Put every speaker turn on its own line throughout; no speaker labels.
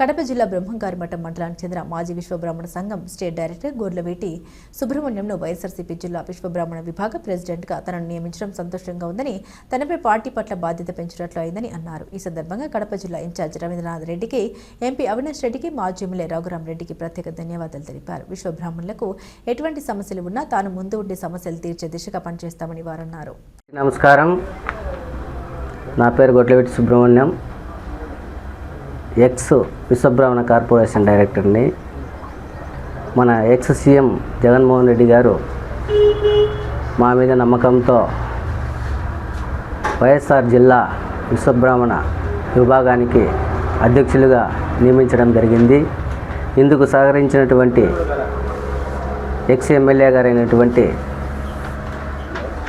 కడప జిల్లా బ్రహ్మంగారిమఠం మండలానికి చెందిన మాజీ విశ్వబ్రాహ్మణ సంఘం స్టేట్ డైరెక్టర్ గొర్లవేటి సుబ్రహ్మణ్యంను వైఎస్ఆర్సీపీ జిల్లా విశ్వబ్రాహ్మణ విభాగ ప్రెసిడెంట్గా తనను నియమించడం సంతోషంగా ఉందని, తనపై పార్టీ పట్ల బాధ్యత పెంచినట్లు అయిందని అన్నారు. ఈ సందర్భంగా కడప జిల్లా ఇన్ఛార్జ్ రవీంద్రనాథ్ రెడ్డికి, ఎంపీ అవినాష్ రెడ్డికి, మాజీ ఎమ్మెల్యే రఘురాం రెడ్డికి ప్రత్యేక ధన్యవాదాలు తెలిపారు. విశ్వబ్రాహ్మణులకు ఎటువంటి సమస్యలు ఉన్నా తాను ముందు ఉండి సమస్యలు తీర్చే దిశగా పనిచేస్తామని వారన్నారు.
నమస్కారం, నా పేరు గొర్లవేటి సుబ్రహ్మణ్యం, ఎక్స్ విశ్వబ్రాహ్మణ కార్పొరేషన్ డైరెక్టర్ని. మన ఎక్స్ సీఎం జగన్మోహన్ రెడ్డి గారు మా మీద నమ్మకంతో వైఎస్ఆర్ జిల్లా విశ్వబ్రాహ్మణ విభాగానికి అధ్యక్షులుగా నియమించడం జరిగింది. ఇందుకు సహకరించినటువంటి ఎక్స్ ఎమ్మెల్యే గారైనటువంటి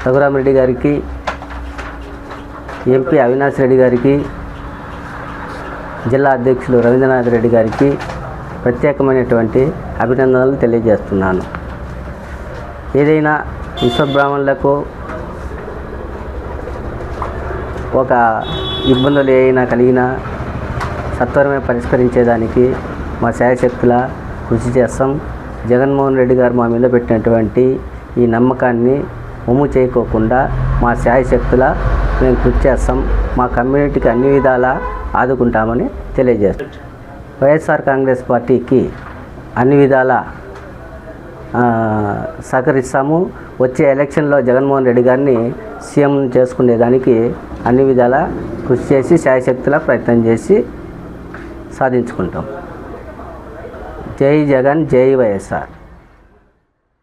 రఘురాం రెడ్డి గారికి, ఎంపీ అవినాష్ రెడ్డి గారికి, జిల్లా అధ్యక్షులు రవీంద్రనాథ్ రెడ్డి గారికి ప్రత్యేకమైనటువంటి అభినందనలు తెలియజేస్తున్నాను. ఏదైనా విశ్వబ్రాహ్మణులకు ఒక ఇబ్బందులు ఏమైనా కలిగినా సత్వరమే పరిష్కరించేదానికి మా శాయశక్తుల కృషి చేస్తాం. జగన్మోహన్ రెడ్డి గారు మా మీద పెట్టినటువంటి ఈ నమ్మకాన్ని ఒమ్ము చేయకోకుండా మా శాయశక్తుల మేము కృషి చేస్తాం. మా కమ్యూనిటీకి అన్ని విధాలా ఆదుకుంటామని తెలియజేస్తాం. వైఎస్ఆర్ కాంగ్రెస్ పార్టీకి అన్ని విధాలా సహకరిస్తాము. వచ్చే ఎలక్షన్లో జగన్మోహన్ రెడ్డి గారిని సీఎం చేసుకునేదానికి అన్ని విధాలా కృషి చేసి శాయశక్తుల ప్రయత్నం చేసి సాధించుకుంటాం. జై జగన్, జై వైఎస్ఆర్.